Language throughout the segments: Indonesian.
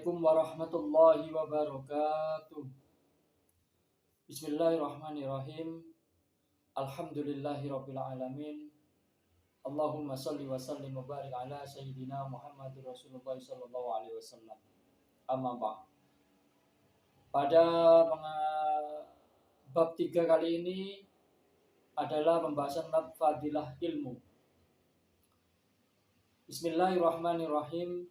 Assalamualaikum warahmatullahi wabarakatuh. Bismillahirrahmanirrahim. Alhamdulillahirabbil alamin. Allahumma shalli wa sallim wa barik ala sayyidina Muhammadur Rasulullah sallallahu alaihi wasallam. Amma ba'd. Pada bab 3 kali ini adalah pembahasan bab fadilah ilmu. Bismillahirrahmanirrahim.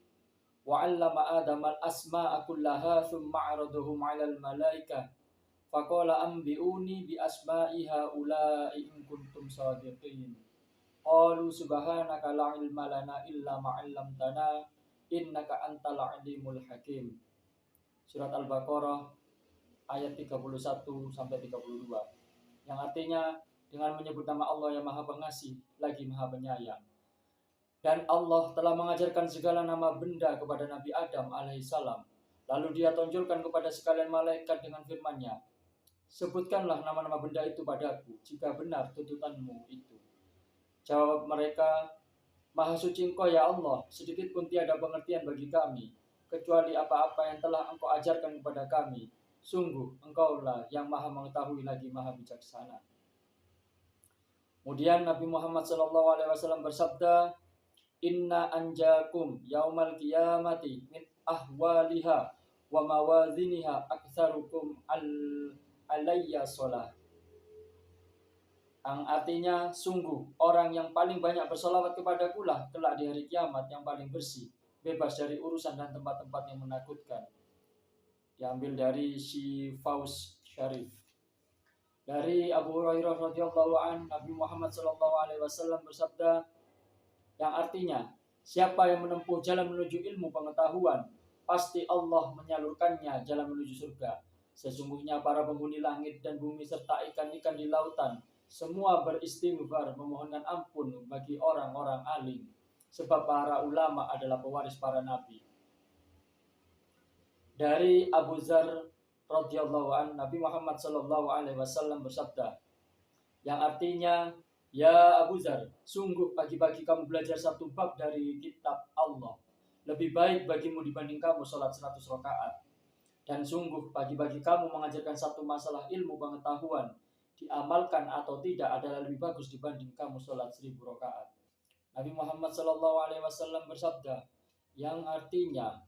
Wa 'allama Adama al-asma'a kullaha thumma 'aradahum 'alal malaikah faqala anbi'uni bi asma'i haula'i in kuntum shadiqin. Qalu subhanaka la 'ilma lana illa ma 'allamtana innaka antal 'alimul hakim. Surat Al-Baqarah ayat 31 sampai 32. Yang artinya dengan menyebut nama Allah yang Maha Pengasih lagi Maha Penyayang. Dan Allah telah mengajarkan segala nama benda kepada Nabi Adam alaihissalam. Lalu dia tonjolkan kepada sekalian malaikat dengan firman-Nya, sebutkanlah nama-nama benda itu padaku, jika benar tuntutanmu itu. Jawab mereka, Maha suci Engkau ya Allah, sedikit pun tiada pengertian bagi kami, kecuali apa-apa yang telah Engkau ajarkan kepada kami. Sungguh Engkaulah yang Maha mengetahui lagi Maha bijaksana. Kemudian Nabi Muhammad SAW bersabda, Inna anjakum yaumal qiyamati min ahwaliha wa mawaziniha aktsarukum alayya sholah. Yang artinya, sungguh orang yang paling banyak bersolawat kepadaku lah kelak di hari kiamat yang paling bersih, bebas dari urusan dan tempat-tempat yang menakutkan. Diambil dari Syifaus Syarif. Dari Abu Hurairah radhiyallahu an, Nabi Muhammad SAW bersabda, yang artinya, siapa yang menempuh jalan menuju ilmu pengetahuan, pasti Allah menyalurkannya jalan menuju surga. Sesungguhnya para penghuni langit dan bumi serta ikan-ikan di lautan, semua beristighfar memohonkan ampun bagi orang-orang alim. Sebab para ulama adalah pewaris para nabi. Dari Abu Dzar radhiyallahu an, Nabi Muhammad SAW bersabda, yang artinya, ya Abu Dzar, sungguh pagi-pagi kamu belajar satu bab dari kitab Allah. Lebih baik bagimu dibanding kamu sholat 100 rakaat. Dan sungguh pagi-pagi kamu mengajarkan satu masalah ilmu pengetahuan, diamalkan atau tidak adalah lebih bagus dibanding kamu sholat 1000 rakaat. Nabi Muhammad SAW bersabda, yang artinya,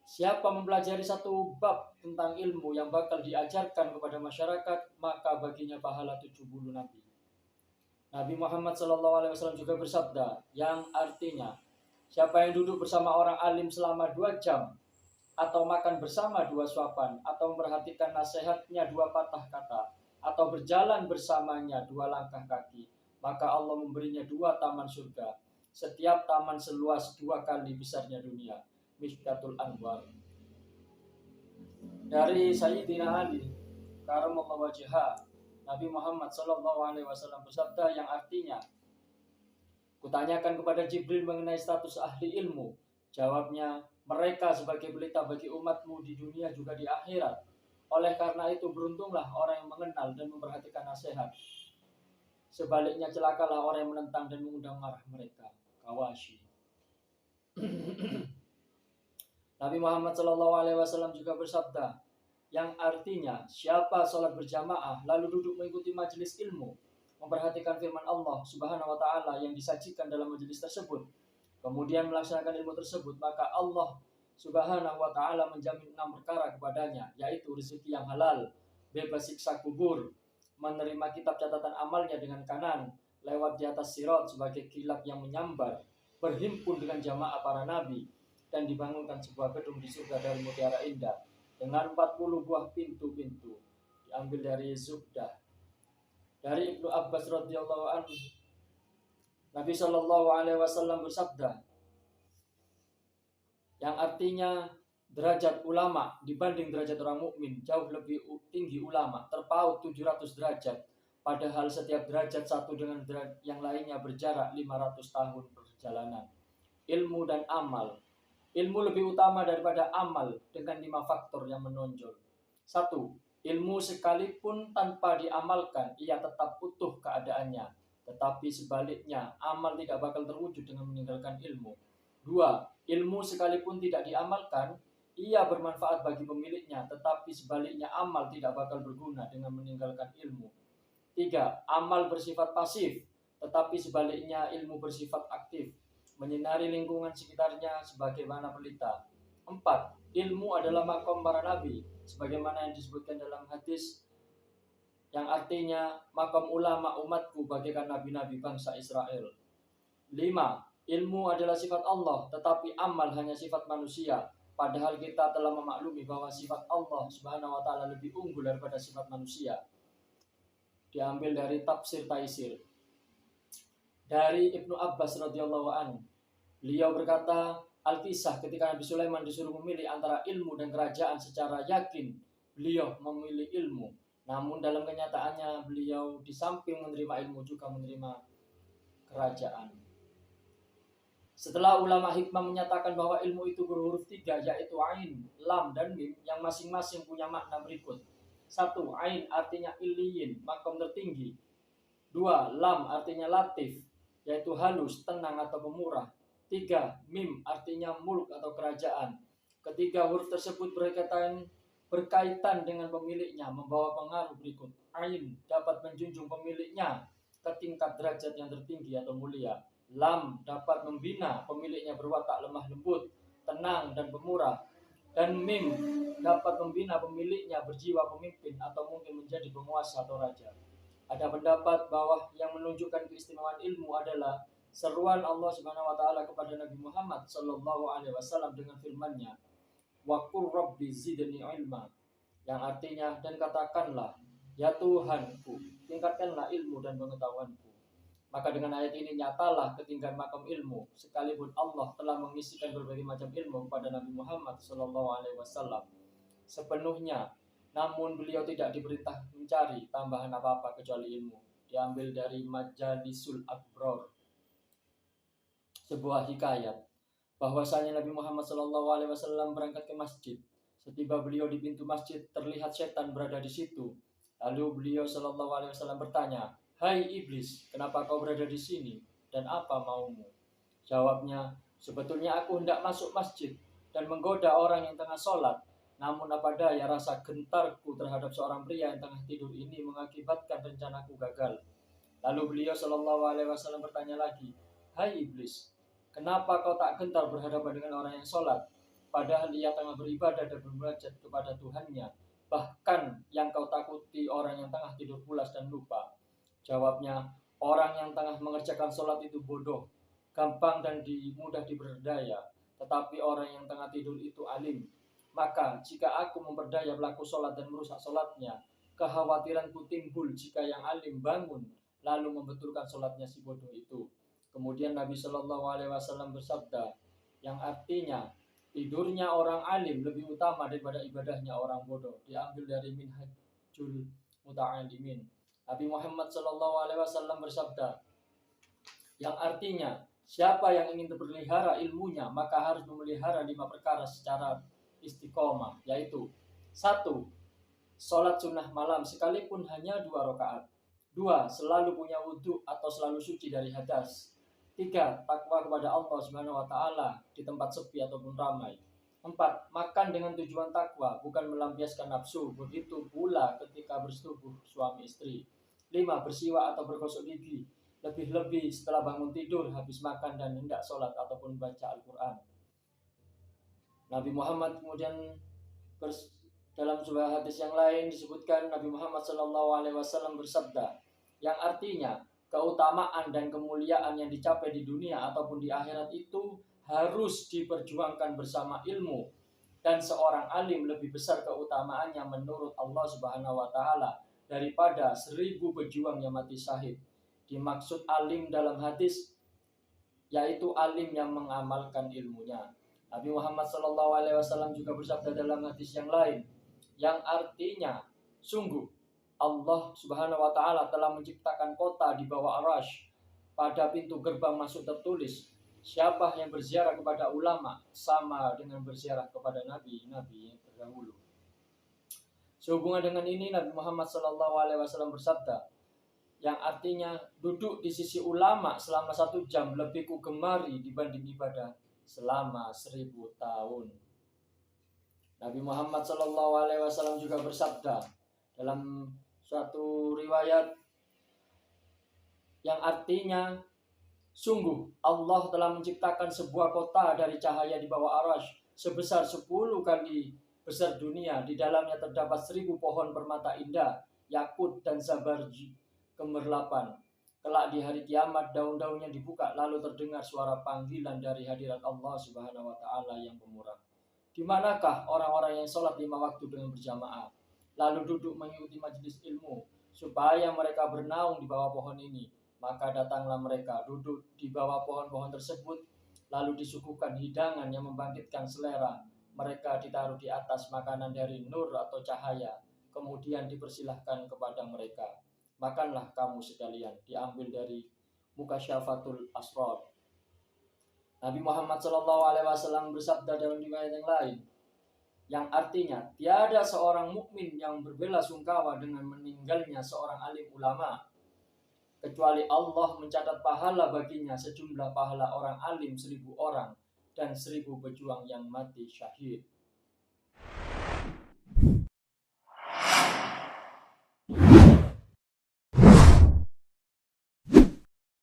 siapa mempelajari satu bab tentang ilmu yang bakal diajarkan kepada masyarakat, maka baginya pahala 70 nabi. Nabi Muhammad SAW juga bersabda, yang artinya, siapa yang duduk bersama orang alim selama 2 jam, atau makan bersama 2 suapan, atau memperhatikan nasihatnya 2 patah kata, atau berjalan bersamanya 2 langkah kaki, maka Allah memberinya 2 taman surga. Setiap taman seluas 2 kali besarnya dunia. Miftatul Anwar. Dari Sayyidina Ali karamallahu wajhah, Nabi Muhammad SAW bersabda, yang artinya, kutanyakan kepada Jibril mengenai status ahli ilmu. Jawabnya, mereka sebagai pelita bagi umatmu di dunia juga di akhirat. Oleh karena itu beruntunglah orang yang mengenal dan memperhatikan nasihat. Sebaliknya celakalah orang yang menentang dan mengundang marah mereka. Kawashi. Nabi Muhammad SAW juga bersabda, yang artinya, siapa sholat berjamaah lalu duduk mengikuti majelis ilmu, memperhatikan firman Allah Subhanahu wa Ta'ala yang disajikan dalam majelis tersebut, kemudian melaksanakan ilmu tersebut, maka Allah Subhanahu wa Ta'ala menjamin 6 perkara kepadanya, yaitu rezeki yang halal, bebas siksa kubur, menerima kitab catatan amalnya dengan kanan, lewat di atas sirat sebagai kilat yang menyambar, berhimpun dengan jamaah para nabi, dan dibangunkan sebuah gedung di surga dari mutiara indah dengan 40 buah pintu-pintu. Diambil dari Zubdah. Dari Ibnu Abbas radhiyallahu anhu, Nabi SAW bersabda, yang artinya, derajat ulama dibanding derajat orang mukmin jauh lebih tinggi ulama, terpaut 700 derajat, padahal setiap derajat satu dengan yang lainnya berjarak 500 tahun perjalanan. Ilmu dan amal. Ilmu lebih utama daripada amal dengan 5 faktor yang menonjol. 1. Ilmu sekalipun tanpa diamalkan, ia tetap utuh keadaannya. Tetapi sebaliknya, amal tidak bakal terwujud dengan meninggalkan ilmu. 2. Ilmu sekalipun tidak diamalkan, ia bermanfaat bagi pemiliknya, tetapi sebaliknya amal tidak bakal berguna dengan meninggalkan ilmu. 3. Amal bersifat pasif, tetapi sebaliknya ilmu bersifat aktif, menyinari lingkungan sekitarnya sebagaimana pelita. 4. Ilmu adalah makom para nabi, sebagaimana yang disebutkan dalam hadis yang artinya makom ulama umatku bagaikan nabi-nabi bangsa Israel. 5. Ilmu adalah sifat Allah, tetapi amal hanya sifat manusia. Padahal kita telah memaklumi bahwa sifat Allah Subhanahu wa taala lebih unggul daripada sifat manusia. Diambil dari tafsir Taisir. Dari Ibnu Abbas radhiyallahu anhu, beliau berkata, Al-Kisah ketika Nabi Sulaiman disuruh memilih antara ilmu dan kerajaan, secara yakin beliau memilih ilmu. Namun dalam kenyataannya beliau di samping menerima ilmu juga menerima kerajaan. Setelah ulama hikmah menyatakan bahwa ilmu itu berhuruf 3, yaitu ain, lam, dan mim, yang masing-masing punya makna berikut. 1. Ain artinya iliyin, makom tertinggi. 2. Lam artinya latif, yaitu halus, tenang atau pemurah. 3. Mim artinya mulk atau kerajaan. Ketiga huruf tersebut berkaitan dengan pemiliknya, membawa pengaruh berikut. Ain dapat menjunjung pemiliknya ke tingkat derajat yang tertinggi atau mulia. Lam dapat membina pemiliknya berwatak lemah lembut, tenang dan pemurah. Dan mim dapat membina pemiliknya berjiwa pemimpin atau mungkin menjadi penguasa atau raja. Ada pendapat bahwa yang menunjukkan keistimewaan ilmu adalah seruan Allah Subhanahu wa taala kepada Nabi Muhammad sallallahu alaihi wasallam dengan firman-Nya, "Wa qur rabbi zidni ilma," yang artinya, dan katakanlah, ya Tuhanku, tingkatkanlah ilmu dan pengetahuanku. Maka dengan ayat ini nyatalah ketinggian makam ilmu, sekalipun Allah telah mengisikan berbagai macam ilmu kepada Nabi Muhammad SAW sepenuhnya, namun beliau tidak diperintah mencari tambahan apa-apa kecuali ilmu. Diambil dari Majalisul Akbar, sebuah hikayat bahwasanya Nabi Muhammad SAW berangkat ke masjid. Setiba beliau di pintu masjid, terlihat setan berada di situ. Lalu beliau SAW bertanya, "Hai iblis, kenapa kau berada di sini dan apa maumu?" Jawabnya, "Sebetulnya aku hendak masuk masjid dan menggoda orang yang tengah sholat. Namun apa daya rasa gentarku terhadap seorang pria yang tengah tidur ini mengakibatkan rencanaku gagal." Lalu beliau SAW bertanya lagi, "Hai iblis, kenapa kau tak gentar berhadapan dengan orang yang sholat, padahal ia tengah beribadah dan bermunajat kepada Tuhannya? Bahkan yang kau takuti orang yang tengah tidur pulas dan lupa." Jawabnya, "Orang yang tengah mengerjakan sholat itu bodoh, gampang dan mudah diperdaya. Tetapi orang yang tengah tidur itu alim. Maka jika aku memperdaya pelaku sholat dan merusak sholatnya, kekhawatiranku timbul jika yang alim bangun lalu membetulkan sholatnya si bodoh itu." Kemudian Nabi Shallallahu Alaihi Wasallam bersabda, yang artinya tidurnya orang alim lebih utama daripada ibadahnya orang bodoh. Diambil dari Minhajul Muta'alimin. Nabi Muhammad Shallallahu Alaihi Wasallam bersabda, yang artinya siapa yang ingin terpelihara ilmunya maka harus memelihara 5 perkara secara istiqomah, yaitu 1. Sholat sunnah malam sekalipun hanya 2 rakaat. 2. Selalu punya wudhu atau selalu suci dari hadas. 3. Takwa kepada Allah Subhanahu wa taala di tempat sepi ataupun ramai. 4. Makan dengan tujuan takwa, bukan melampiaskan nafsu. Begitu pula ketika bersetubuh suami istri. 5. Bersiwak atau bergosok gigi, lebih-lebih setelah bangun tidur, habis makan dan hendak sholat ataupun baca Al-Quran. Nabi Muhammad kemudian dalam sebuah hadis yang lain disebutkan Nabi Muhammad SAW bersabda, yang artinya keutamaan dan kemuliaan yang dicapai di dunia ataupun di akhirat itu harus diperjuangkan bersama ilmu, dan seorang alim lebih besar keutamaannya menurut Allah Subhanahu wa taala daripada 1000 pejuang yang mati syahid. Dimaksud alim dalam hadis yaitu alim yang mengamalkan ilmunya. Nabi Muhammad SAW juga bersabda dalam hadis yang lain, yang artinya, sungguh Allah Subhanahu wa taala telah menciptakan kota di bawah Arasy. Pada pintu gerbang masuk tertulis, siapa yang berziarah kepada ulama sama dengan berziarah kepada nabi-nabi yang terdahulu. Sehubungan dengan ini Nabi Muhammad SAW bersabda, yang artinya duduk di sisi ulama selama 1 jam lebih kugemari dibanding ibadah selama 1000 tahun. Nabi Muhammad SAW juga bersabda dalam suatu riwayat yang artinya, sungguh Allah telah menciptakan sebuah kota dari cahaya di bawah arasy sebesar 10 kali besar dunia. Di dalamnya terdapat 1000 pohon permata indah, yakut dan zabarjid kemerlapan. Kelak di hari kiamat daun-daunnya dibuka, lalu terdengar suara panggilan dari hadirat Allah Subhanahu wa taala yang pemurah. Di manakah orang-orang yang sholat 5 waktu dengan berjamaah, lalu duduk mengikuti majelis ilmu, supaya mereka bernaung di bawah pohon ini? Maka datanglah mereka, duduk di bawah pohon-pohon tersebut, lalu disuguhkan hidangan yang membangkitkan selera. Mereka ditaruh di atas makanan dari nur atau cahaya, kemudian dipersilahkan kepada mereka, makanlah kamu sekalian. Diambil dari Mukasyafatul Asrar. Nabi Muhammad SAW bersabda dalam riwayat yang lain, yang artinya, tiada seorang mukmin yang berbelasungkawa dengan meninggalnya seorang alim ulama, kecuali Allah mencatat pahala baginya sejumlah pahala orang alim 1000 orang dan 1000 pejuang yang mati syahid.